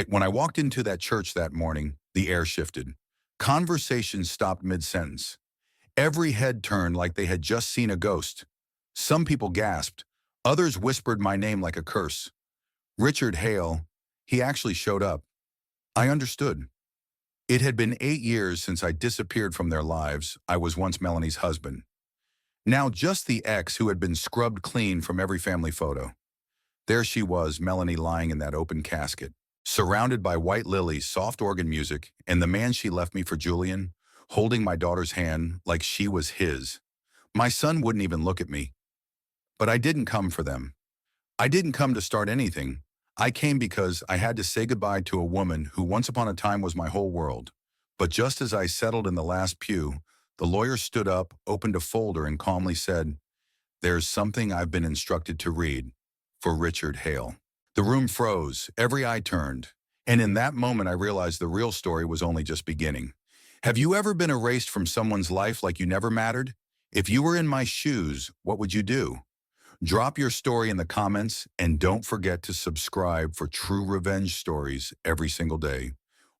When I walked into that church that morning, the air shifted. Conversation stopped mid-sentence. Every head turned like they had just seen a ghost. Some people gasped. Others whispered my name like a curse. Richard Hale, he actually showed up. I understood. It had been 8 years since I disappeared from their lives. I was once Melanie's husband. Now just the ex who had been scrubbed clean from every family photo. There she was, Melanie lying in that open casket, surrounded by white lilies, soft organ music, and the man she left me for, Julian, holding my daughter's hand like she was his. My son wouldn't even look at me. But I didn't come for them. I didn't come to start anything. I came because I had to say goodbye to a woman who once upon a time was my whole world. But just as I settled in the last pew, the lawyer stood up, opened a folder, and calmly said, "There's something I've been instructed to read for Richard Hale." The room froze, every eye turned, and in that moment I realized the real story was only just beginning. Have you ever been erased from someone's life like you never mattered? If you were in my shoes, what would you do? Drop your story in the comments, and don't forget to subscribe for true revenge stories every single day,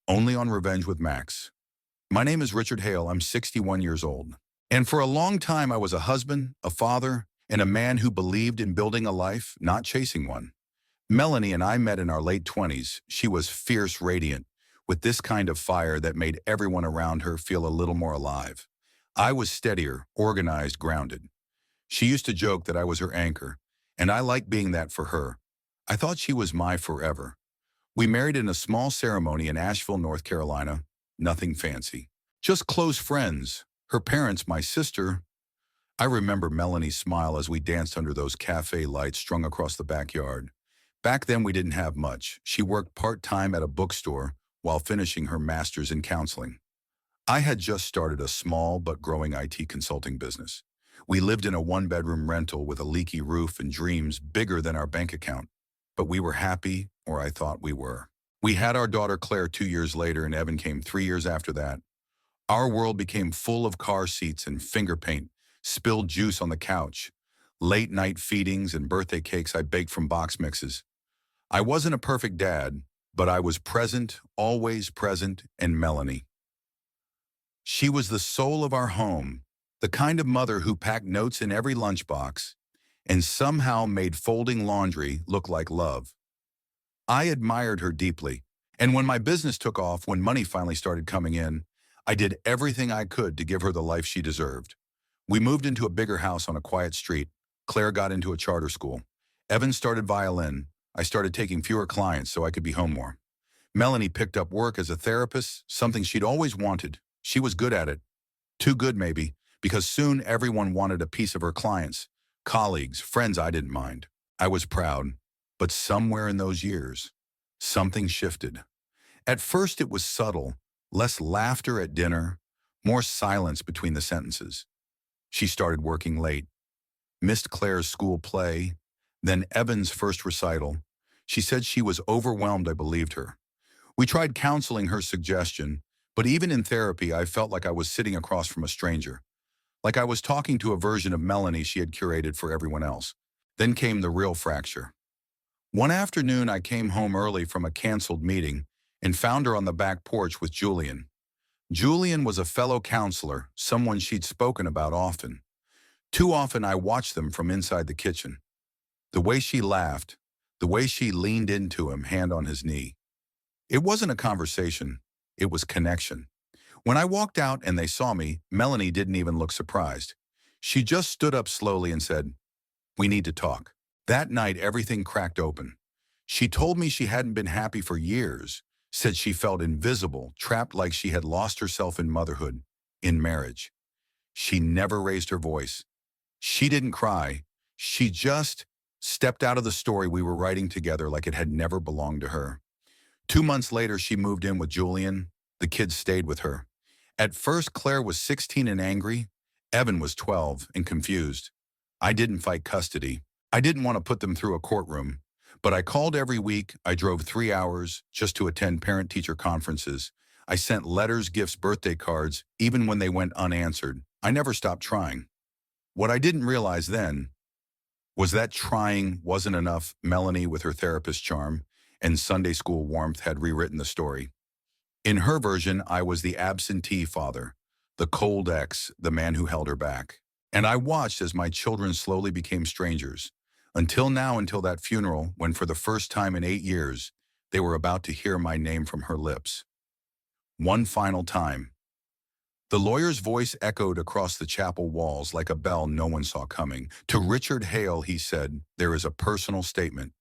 only on Revenge with Max. My name is Richard Hale. I'm 61 years old. And for a long time, I was a husband, a father, and a man who believed in building a life, not chasing one. Melanie and I met in our late 20s. She was fierce, radiant, with this kind of fire that made everyone around her feel a little more alive. I was steadier, organized, grounded. She used to joke that I was her anchor, and I liked being that for her. I thought she was my forever. We married in a small ceremony in Asheville, North Carolina. Nothing fancy. Just close friends. Her parents, my sister. I remember Melanie's smile as we danced under those cafe lights strung across the backyard. Back then we didn't have much. She worked part-time at a bookstore while finishing her master's in counseling. I had just started a small but growing IT consulting business. We lived in a one-bedroom rental with a leaky roof and dreams bigger than our bank account. But we were happy, or I thought we were. We had our daughter Claire 2 years later, and Evan came 3 years after that. Our world became full of car seats and finger paint, spilled juice on the couch, late-night feedings and birthday cakes I baked from box mixes. I wasn't a perfect dad, but I was present, always present, and Melanie. She was the soul of our home, the kind of mother who packed notes in every lunchbox and somehow made folding laundry look like love. I admired her deeply, and when my business took off, when money finally started coming in, I did everything I could to give her the life she deserved. We moved into a bigger house on a quiet street. Claire got into a charter school. Evan started violin. I started taking fewer clients so I could be home more. Melanie picked up work as a therapist, something she'd always wanted. She was good at it. Too good, maybe, because soon everyone wanted a piece of her clients, colleagues, friends I didn't mind. I was proud, but somewhere in those years, something shifted. At first it was subtle, less laughter at dinner, more silence between the sentences. She started working late, missed Claire's school play, then Evan's first recital. She said she was overwhelmed. I believed her. We tried counseling her suggestion, but even in therapy, I felt like I was sitting across from a stranger, like I was talking to a version of Melanie she had curated for everyone else. Then came the real fracture. One afternoon, I came home early from a canceled meeting and found her on the back porch with Julian. Julian was a fellow counselor, someone she'd spoken about often. Too often I watched them from inside the kitchen. The way she laughed, the way she leaned into him, hand on his knee. It wasn't a conversation, it was connection. When I walked out and they saw me, Melanie didn't even look surprised. She just stood up slowly and said, "We need to talk." That night, everything cracked open. She told me she hadn't been happy for years, said she felt invisible, trapped like she had lost herself in motherhood, in marriage. She never raised her voice. She didn't cry. She just stepped out of the story we were writing together like it had never belonged to her. 2 months later, she moved in with Julian. The kids stayed with her. At first, Claire was 16 and angry. Evan was 12 and confused. I didn't fight custody. I didn't want to put them through a courtroom. But I called every week. I drove 3 hours just to attend parent-teacher conferences. I sent letters, gifts, birthday cards, even when they went unanswered. I never stopped trying. What I didn't realize then was that trying wasn't enough. Melanie, with her therapist charm, and Sunday school warmth had rewritten the story. In her version, I was the absentee father, the cold ex, the man who held her back. And I watched as my children slowly became strangers, until that funeral, when for the first time in 8 years, they were about to hear my name from her lips. One final time. The lawyer's voice echoed across the chapel walls like a bell no one saw coming. To Richard Hale, he said, "There is a personal statement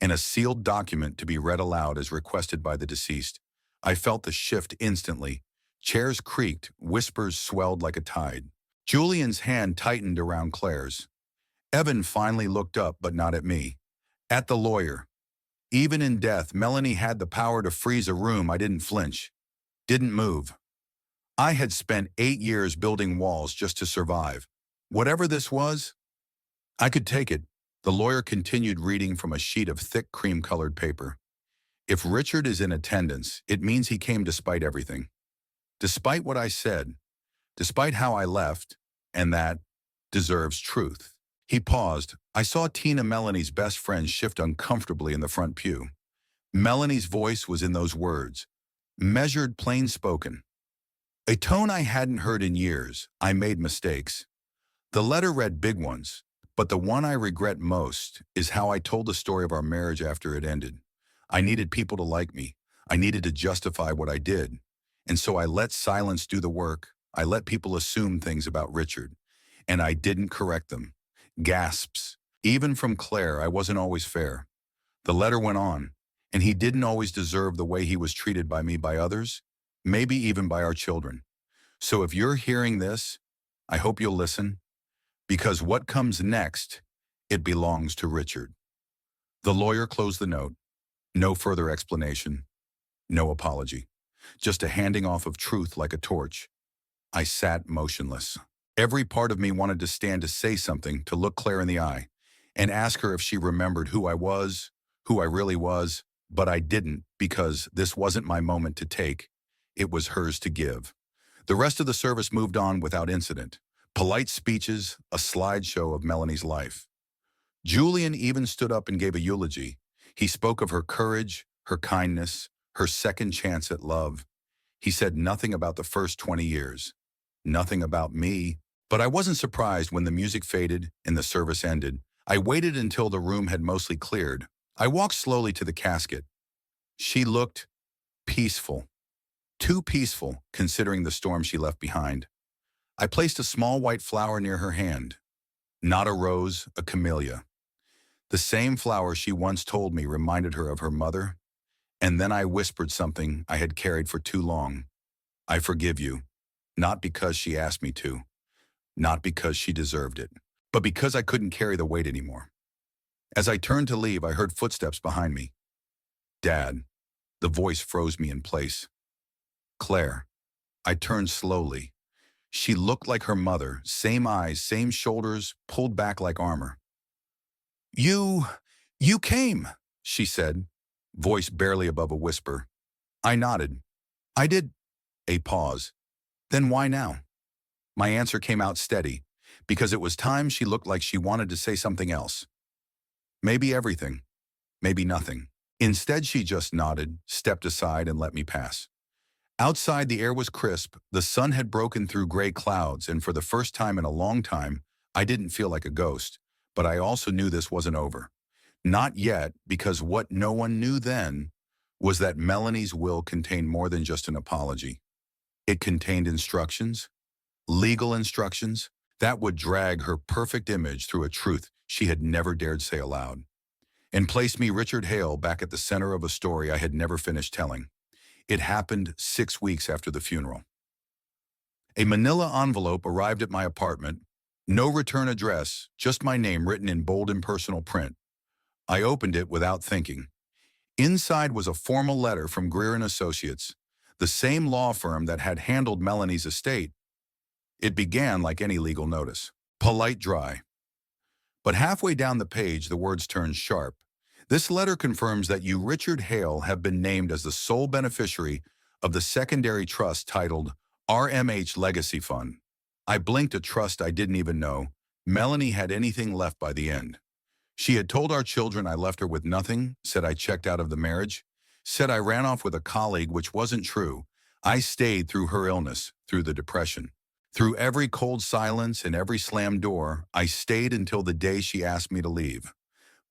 and a sealed document to be read aloud as requested by the deceased." I felt the shift instantly. Chairs creaked, whispers swelled like a tide. Julian's hand tightened around Claire's. Evan finally looked up, but not at me. At the lawyer. Even in death, Melanie had the power to freeze a room. I didn't flinch. Didn't move. I had spent 8 years building walls just to survive. Whatever this was, I could take it. The lawyer continued reading from a sheet of thick cream-colored paper. If Richard is in attendance, it means he came despite everything. Despite what I said, despite how I left, and that deserves truth. He paused. I saw Tina, Melanie's best friend, shift uncomfortably in the front pew. Melanie's voice was in those words, measured, plain-spoken. A tone I hadn't heard in years. I made mistakes. The letter read big ones, but the one I regret most is how I told the story of our marriage after it ended. I needed people to like me. I needed to justify what I did. And so I let silence do the work. I let people assume things about Richard. And I didn't correct them. Gasps. Even from Claire, I wasn't always fair. The letter went on, and he didn't always deserve the way he was treated by me, by others, maybe even by our children. So if you're hearing this, I hope you'll listen, because what comes next, it belongs to Richard. The lawyer closed the note. No further explanation. No apology. Just a handing off of truth like a torch. I sat motionless. Every part of me wanted to stand, to say something, to look Claire in the eye, and ask her if she remembered who I was, who I really was, but I didn't, because this wasn't my moment to take. It was hers to give. The rest of the service moved on without incident. Polite speeches, a slideshow of Melanie's life. Julian even stood up and gave a eulogy. He spoke of her courage, her kindness, her second chance at love. He said nothing about the first 20 years. Nothing about me. But I wasn't surprised when the music faded and the service ended. I waited until the room had mostly cleared. I walked slowly to the casket. She looked peaceful. Too peaceful, considering the storm she left behind. I placed a small white flower near her hand. Not a rose, a camellia. The same flower she once told me reminded her of her mother. And then I whispered something I had carried for too long. I forgive you. Not because she asked me to. Not because she deserved it. But because I couldn't carry the weight anymore. As I turned to leave, I heard footsteps behind me. Dad. The voice froze me in place. Claire. I turned slowly. She looked like her mother, same eyes, same shoulders, pulled back like armor. You came, she said, voice barely above a whisper. I nodded. I did. A pause. Then why now? My answer came out steady, because it was time. She looked like she wanted to say something else. Maybe everything, maybe nothing. Instead, she just nodded, stepped aside, and let me pass. Outside, the air was crisp, the sun had broken through gray clouds, and for the first time in a long time, I didn't feel like a ghost. But I also knew this wasn't over. Not yet, because what no one knew then was that Melanie's will contained more than just an apology. It contained instructions, legal instructions, that would drag her perfect image through a truth she had never dared say aloud, and placed me, Richard Hale, back at the center of a story I had never finished telling. It happened 6 weeks after the funeral. A manila envelope arrived at my apartment. No return address, just my name written in bold impersonal print. I opened it without thinking. Inside was a formal letter from Greer and Associates, the same law firm that had handled Melanie's estate. It began like any legal notice, polite, dry. But halfway down the page, the words turned sharp. This letter confirms that you, Richard Hale, have been named as the sole beneficiary of the secondary trust titled RMH Legacy Fund. I blinked, a trust I didn't even know Melanie had anything left by the end. She had told our children I left her with nothing, said I checked out of the marriage, said I ran off with a colleague, which wasn't true. I stayed through her illness, through the depression. Through every cold silence and every slammed door, I stayed until the day she asked me to leave.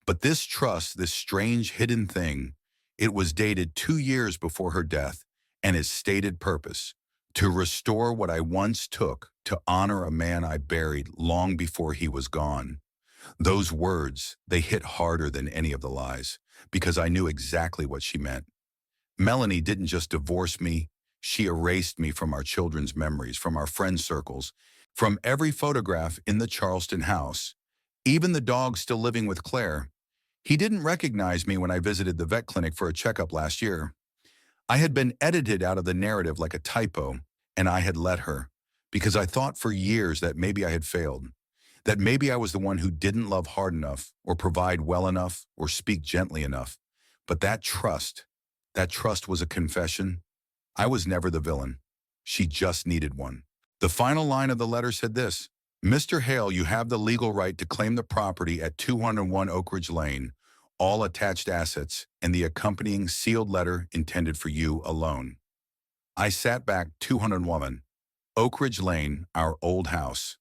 But this trust, this strange hidden thing, it was dated 2 years before her death, and its stated purpose, to restore what I once took, to honor a man I buried long before he was gone. Those words, they hit harder than any of the lies, because I knew exactly what she meant. Melanie didn't just divorce me, she erased me from our children's memories, from our friend circles, from every photograph in the Charleston house. Even the dog still living with Claire. He didn't recognize me when I visited the vet clinic for a checkup last year. I had been edited out of the narrative like a typo, and I had let her, because I thought for years that maybe I had failed, that maybe I was the one who didn't love hard enough, or provide well enough, or speak gently enough. But that trust was a confession. I was never the villain. She just needed one. The final line of the letter said this: Mr. Hale, you have the legal right to claim the property at 201 Oak Ridge Lane, all attached assets, and the accompanying sealed letter intended for you alone. I sat back. 201 Oak Ridge Lane, our old house.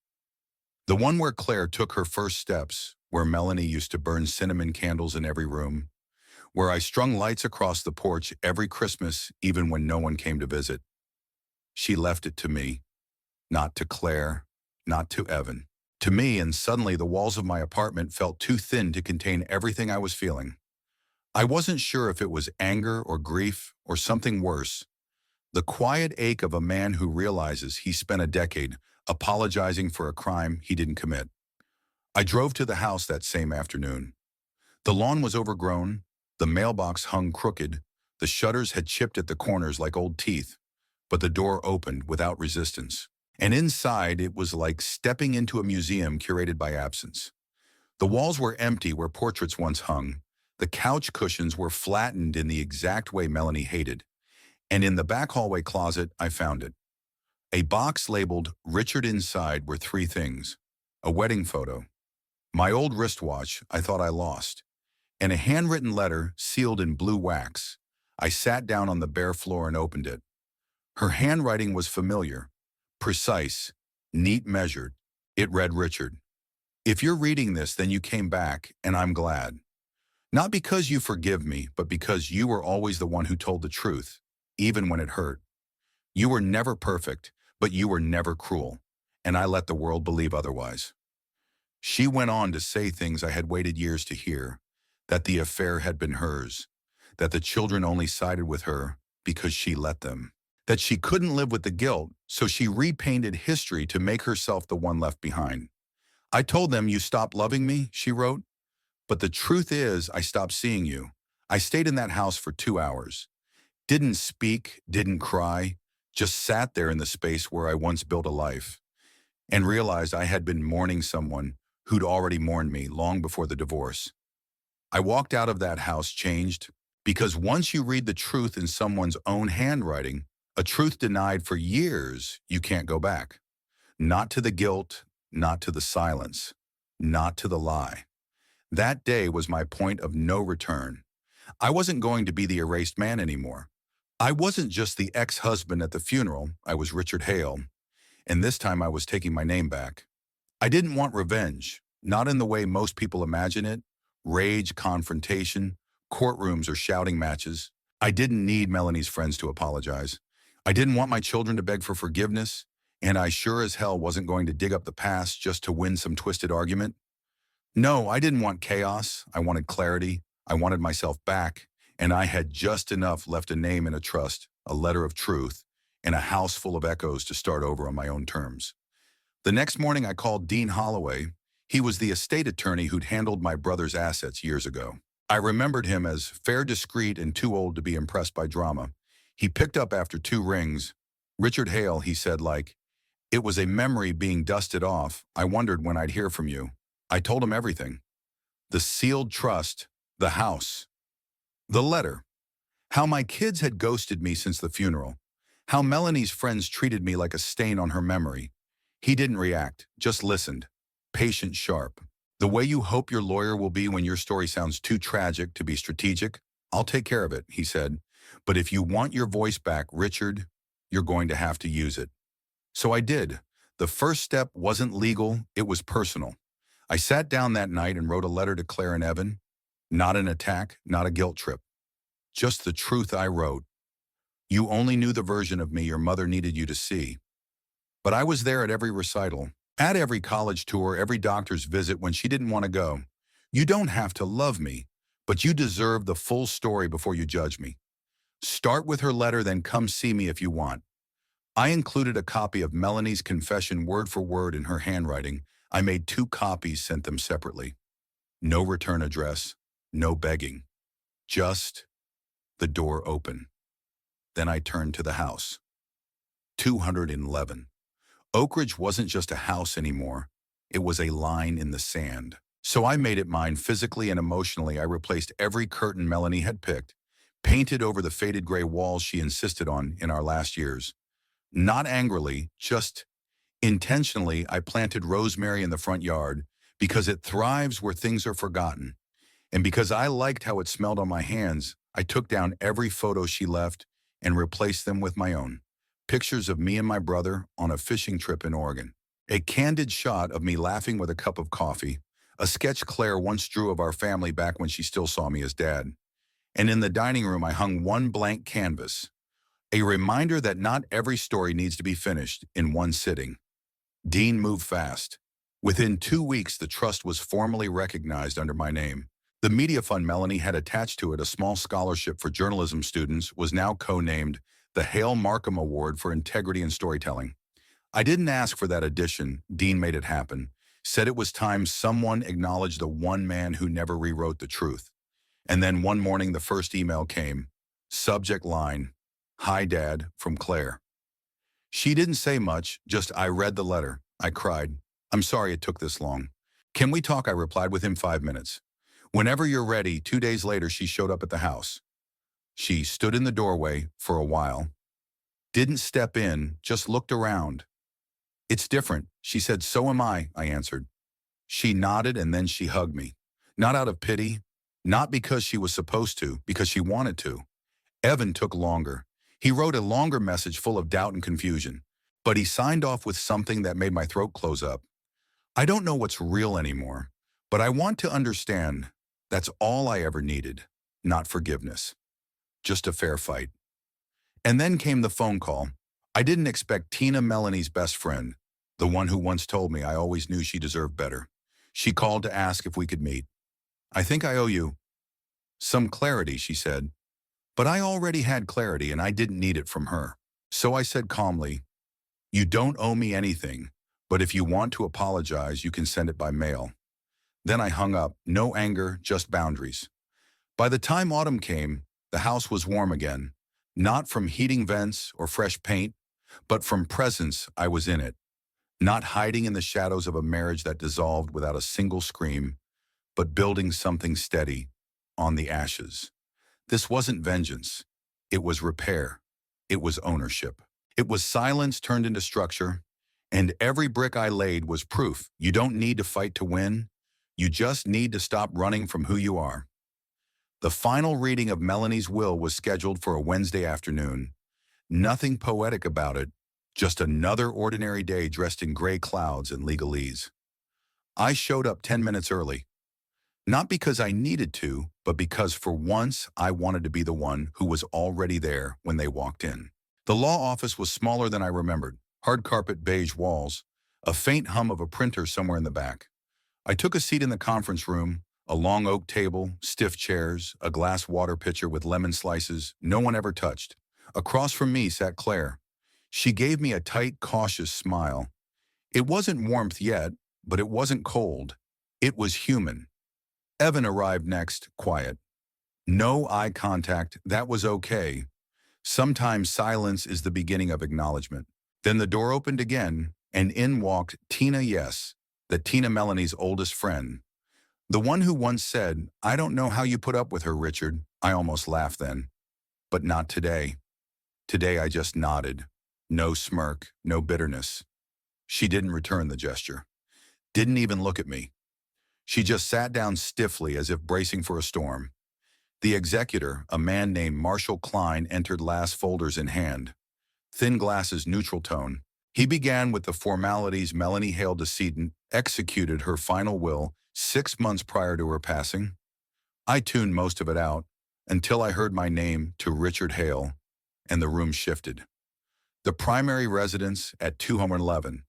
The one where Claire took her first steps, where Melanie used to burn cinnamon candles in every room, where I strung lights across the porch every Christmas, even when no one came to visit. She left it to me, not to Claire, not to Evan. To me, and suddenly the walls of my apartment felt too thin to contain everything I was feeling. I wasn't sure if it was anger or grief or something worse. The quiet ache of a man who realizes he spent a decade apologizing for a crime he didn't commit. I drove to the house that same afternoon. The lawn was overgrown, the mailbox hung crooked, the shutters had chipped at the corners like old teeth, but the door opened without resistance. And inside, it was like stepping into a museum curated by absence. The walls were empty where portraits once hung. The couch cushions were flattened in the exact way Melanie hated. And in the back hallway closet, I found it. A box labeled Richard. Inside were three things: a wedding photo, my old wristwatch I thought I lost, and a handwritten letter sealed in blue wax. I sat down on the bare floor and opened it. Her handwriting was familiar, precise, neat, measured. It read, Richard, if you're reading this, then you came back, and I'm glad. Not because you forgive me, but because you were always the one who told the truth, even when it hurt. You were never perfect, but you were never cruel, and I let the world believe otherwise. She went on to say things I had waited years to hear, that the affair had been hers, that the children only sided with her because she let them, that she couldn't live with the guilt, so she repainted history to make herself the one left behind. I told them, you stopped loving me, she wrote, but the truth is I stopped seeing you. I stayed in that house for 2 hours. Didn't speak, didn't cry, just sat there in the space where I once built a life, and realized I had been mourning someone who'd already mourned me long before the divorce. I walked out of that house changed, because once you read the truth in someone's own handwriting, a truth denied for years, you can't go back. Not to the guilt, not to the silence, not to the lie. That day was my point of no return. I wasn't going to be the erased man anymore. I wasn't just the ex-husband at the funeral, I was Richard Hale, and this time I was taking my name back. I didn't want revenge, not in the way most people imagine it, rage, confrontation, courtrooms, or shouting matches. I didn't need Melanie's friends to apologize. I didn't want my children to beg for forgiveness, and I sure as hell wasn't going to dig up the past just to win some twisted argument. No, I didn't want chaos. I wanted clarity. I wanted myself back, and I had just enough left, a name and a trust, a letter of truth, and a house full of echoes to start over on my own terms. The next morning I called Dean Holloway. He was the estate attorney who'd handled my brother's assets years ago. I remembered him as fair, discreet, and too old to be impressed by drama. He picked up after 2 rings. Richard Hale, he said, like, it was a memory being dusted off. I wondered when I'd hear from you. I told him everything. The sealed trust, the house, the letter, how my kids had ghosted me since the funeral, how Melanie's friends treated me like a stain on her memory. He didn't react, just listened, patient, sharp. The way you hope your lawyer will be when your story sounds too tragic to be strategic, I'll take care of it, he said. But if you want your voice back, Richard, you're going to have to use it. So I did. The first step wasn't legal, it was personal. I sat down that night and wrote a letter to Claire and Evan. Not an attack, not a guilt trip. Just the truth I wrote. You only knew the version of me your mother needed you to see. But I was there at every recital, at every college tour, every doctor's visit when she didn't want to go. You don't have to love me, but you deserve the full story before you judge me. Start with her letter, then come see me if you want. I included a copy of Melanie's confession word for word in her handwriting. I made 2 copies, sent them separately. No return address, no begging. Just the door open. Then I turned to the house. 211. Oak Ridge wasn't just a house anymore. It was a line in the sand. So I made it mine physically and emotionally. I replaced every curtain Melanie had picked, painted over the faded gray walls she insisted on in our last years. Not angrily, just intentionally, I planted rosemary in the front yard because it thrives where things are forgotten. And because I liked how it smelled on my hands, I took down every photo she left and replaced them with my own. Pictures of me and my brother on a fishing trip in Oregon. A candid shot of me laughing with a cup of coffee. A sketch Claire once drew of our family back when she still saw me as dad. And in the dining room, I hung one blank canvas. A reminder that not every story needs to be finished in one sitting. Dean moved fast. Within 2 weeks, the trust was formally recognized under my name. The media fund Melanie had attached to it, a small scholarship for journalism students, was now co-named the Hale Markham Award for Integrity and Storytelling. I didn't ask for that addition. Dean made it happen. Said it was time someone acknowledged the one man who never rewrote the truth. And then one morning, the first email came. Subject line, "Hi, Dad," from Claire. She didn't say much, just I read the letter. I cried. I'm sorry it took this long. Can we talk? I replied within 5 minutes. Whenever you're ready. 2 days later, she showed up at the house. She stood in the doorway for a while. Didn't step in, just looked around. It's different, she said. So am I answered. She nodded and then she hugged me. Not out of pity, not because she was supposed to, because she wanted to. Evan took longer. He wrote a longer message full of doubt and confusion, but he signed off with something that made my throat close up. I don't know what's real anymore, but I want to understand. That's all I ever needed. Not forgiveness. Just a fair fight. And then came the phone call. I didn't expect Tina, Melanie's best friend, the one who once told me I always knew she deserved better. She called to ask if we could meet. I think I owe you some clarity, she said. But I already had clarity and I didn't need it from her. So I said calmly, you don't owe me anything, but if you want to apologize, you can send it by mail. Then I hung up, no anger, just boundaries. By the time autumn came, the house was warm again, not from heating vents or fresh paint, but from presence. I was in it, not hiding in the shadows of a marriage that dissolved without a single scream, but building something steady on the ashes. This wasn't vengeance. It was repair. It was ownership. It was silence turned into structure, and every brick I laid was proof. You don't need to fight to win. You just need to stop running from who you are. The final reading of Melanie's will was scheduled for a Wednesday afternoon. Nothing poetic about it, just another ordinary day dressed in gray clouds and legalese. I showed up 10 minutes early. Not because I needed to, but because for once I wanted to be the one who was already there when they walked in. The law office was smaller than I remembered. Hard carpet, beige walls, a faint hum of a printer somewhere in the back. I took a seat in the conference room, a long oak table, stiff chairs, a glass water pitcher with lemon slices no one ever touched. Across from me sat Claire. She gave me a tight, cautious smile. It wasn't warmth yet, but it wasn't cold. It was human. Evan arrived next, quiet. No eye contact, that was okay. Sometimes silence is the beginning of acknowledgement. Then the door opened again, and in walked Tina, yes, the Tina, Melanie's oldest friend. The one who once said, I don't know how you put up with her, Richard. I almost laughed then. But not today. Today I just nodded. No smirk, no bitterness. She didn't return the gesture. Didn't even look at me. She just sat down stiffly as if bracing for a storm. The executor, a man named Marshall Klein, entered last folders in hand. Thin glasses, neutral tone. He began with the formalities. Melanie Hale, decedent, executed her final will 6 months prior to her passing. I tuned most of it out until I heard my name to Richard Hale, and the room shifted. The primary residence at 211.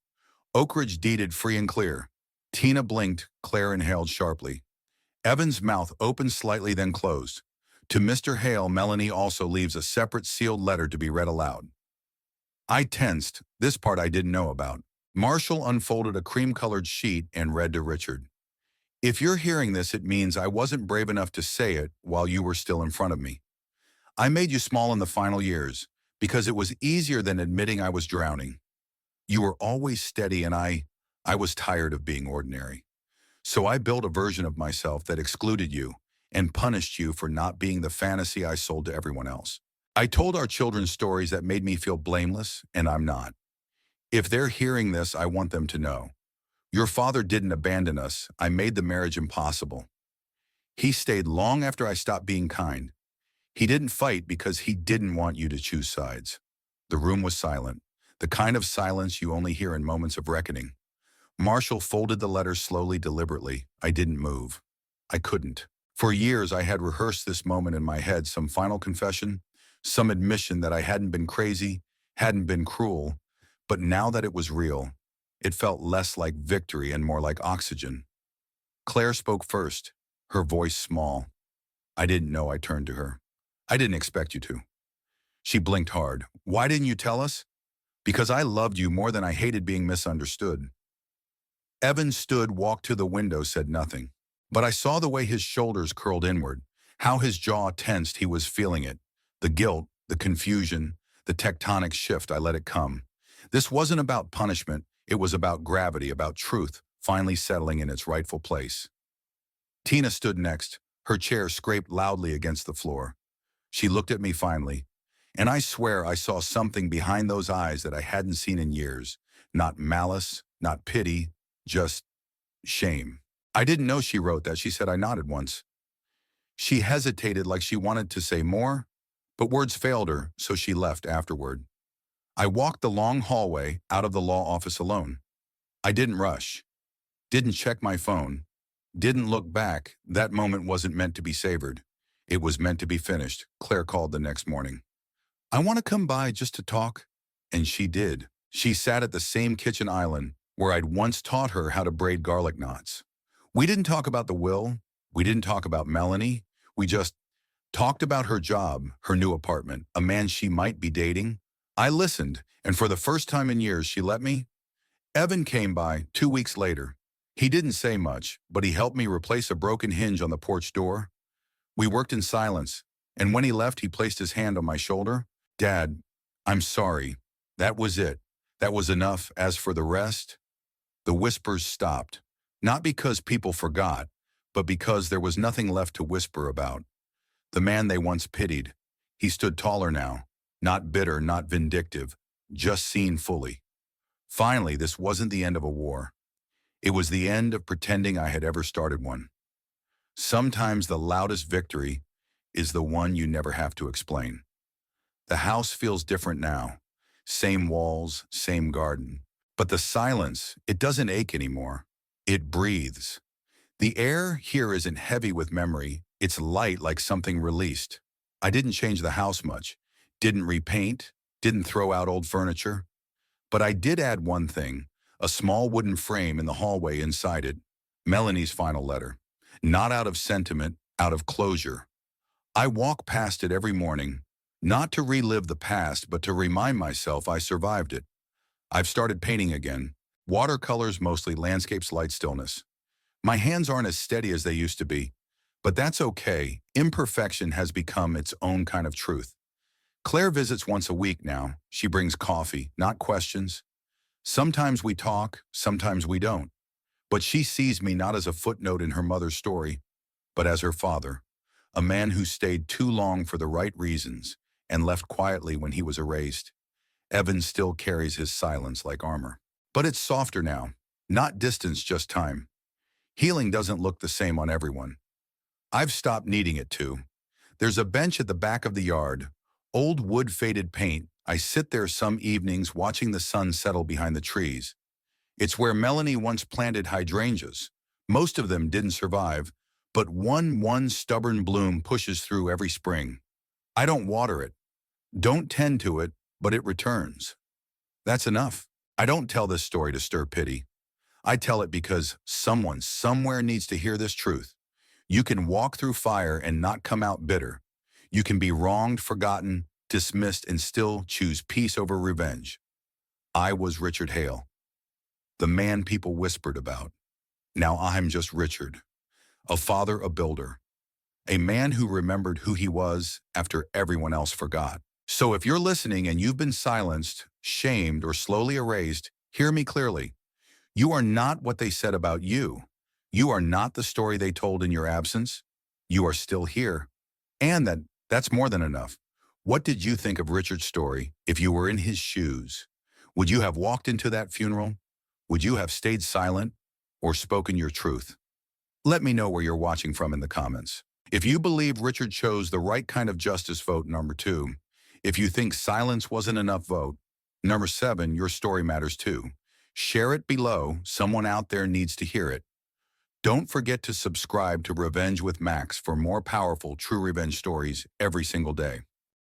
Oak Ridge deeded free and clear. Tina blinked, Claire inhaled sharply. Evan's mouth opened slightly, then closed. To Mr. Hale, Melanie also leaves a separate sealed letter to be read aloud. I tensed. This part I didn't know about. Marshall unfolded a cream-colored sheet and read to Richard. If you're hearing this, it means I wasn't brave enough to say it while you were still in front of me. I made you small in the final years because it was easier than admitting I was drowning. You were always steady, and I was tired of being ordinary. So I built a version of myself that excluded you and punished you for not being the fantasy I sold to everyone else. I told our children stories that made me feel blameless, and I'm not. If they're hearing this, I want them to know. Your father didn't abandon us. I made the marriage impossible. He stayed long after I stopped being kind. He didn't fight because he didn't want you to choose sides. The room was silent, the kind of silence you only hear in moments of reckoning. Marshall folded the letter slowly, deliberately. I didn't move. I couldn't. For years, I had rehearsed this moment in my head, some final confession, some admission that I hadn't been crazy, hadn't been cruel. But now that it was real, it felt less like victory and more like oxygen. Claire spoke first, her voice small. I didn't know. I turned to her. I didn't expect you to. She blinked hard. Why didn't you tell us? Because I loved you more than I hated being misunderstood. Evan stood, walked to the window, said nothing. But I saw the way his shoulders curled inward, how his jaw tensed. He was feeling it. The guilt, the confusion, the tectonic shift. I let it come. This wasn't about punishment. It was about gravity, about truth, finally settling in its rightful place. Tina stood next. Her chair scraped loudly against the floor. She looked at me finally, and I swear I saw something behind those eyes that I hadn't seen in years. Not malice, not pity, just shame. I didn't know she wrote that. She said. I nodded once. She hesitated, like she wanted to say more, but words failed her, so she left afterward. I walked the long hallway out of the law office alone. I didn't rush, didn't check my phone, didn't look back. That moment wasn't meant to be savored. It was meant to be finished. Claire called the next morning. I want to come by just to talk. And she did. She sat at the same kitchen island where I'd once taught her how to braid garlic knots. We didn't talk about the will. We didn't talk about Melanie. We just talked about her job, her new apartment, a man she might be dating. I listened, and for the first time in years, she let me. Evan came by 2 weeks later. He didn't say much, but he helped me replace a broken hinge on the porch door. We worked in silence, and when he left, he placed his hand on my shoulder. Dad, I'm sorry. That was it. That was enough. As for the rest, the whispers stopped. Not because people forgot, but because there was nothing left to whisper about. The man they once pitied, he stood taller now, not bitter, not vindictive, just seen fully. Finally, this wasn't the end of a war. It was the end of pretending I had ever started one. Sometimes the loudest victory is the one you never have to explain. The house feels different now. Same walls, same garden. But the silence, it doesn't ache anymore. It breathes. The air here isn't heavy with memory. It's light, like something released. I didn't change the house much. Didn't repaint. Didn't throw out old furniture. But I did add one thing, a small wooden frame in the hallway inside it. Melanie's final letter. Not out of sentiment, out of closure. I walk past it every morning, not to relive the past, but to remind myself I survived it. I've started painting again. Watercolors, mostly landscapes, light, stillness. My hands aren't as steady as they used to be, but that's okay. Imperfection has become its own kind of truth. Claire visits once a week now. She brings coffee, not questions. Sometimes we talk, sometimes we don't. But she sees me not as a footnote in her mother's story, but as her father, a man who stayed too long for the right reasons and left quietly when he was erased. Evan still carries his silence like armor. But it's softer now, not distance, just time. Healing doesn't look the same on everyone. I've stopped needing it to. There's a bench at the back of the yard, old wood-faded paint. I sit there some evenings watching the sun settle behind the trees. It's where Melanie once planted hydrangeas. Most of them didn't survive, but one stubborn bloom pushes through every spring. I don't water it, don't tend to it, but it returns. That's enough. I don't tell this story to stir pity. I tell it because someone somewhere needs to hear this truth. You can walk through fire and not come out bitter. You can be wronged, forgotten, dismissed, and still choose peace over revenge. I was Richard Hale, the man people whispered about. Now I'm just Richard, a father, a builder, a man who remembered who he was after everyone else forgot. So if you're listening and you've been silenced, shamed, or slowly erased, hear me clearly. You are not what they said about you. You are not the story they told in your absence. You are still here. And that's more than enough. What did you think of Richard's story if you were in his shoes? Would you have walked into that funeral? Would you have stayed silent or spoken your truth? Let me know where you're watching from in the comments. If you believe Richard chose the right kind of justice, vote number 2. If you think silence wasn't enough, vote number 7. Your story matters too. Share it below. Someone out there needs to hear it. Don't forget to subscribe to Revenge with Max for more powerful true revenge stories every single day.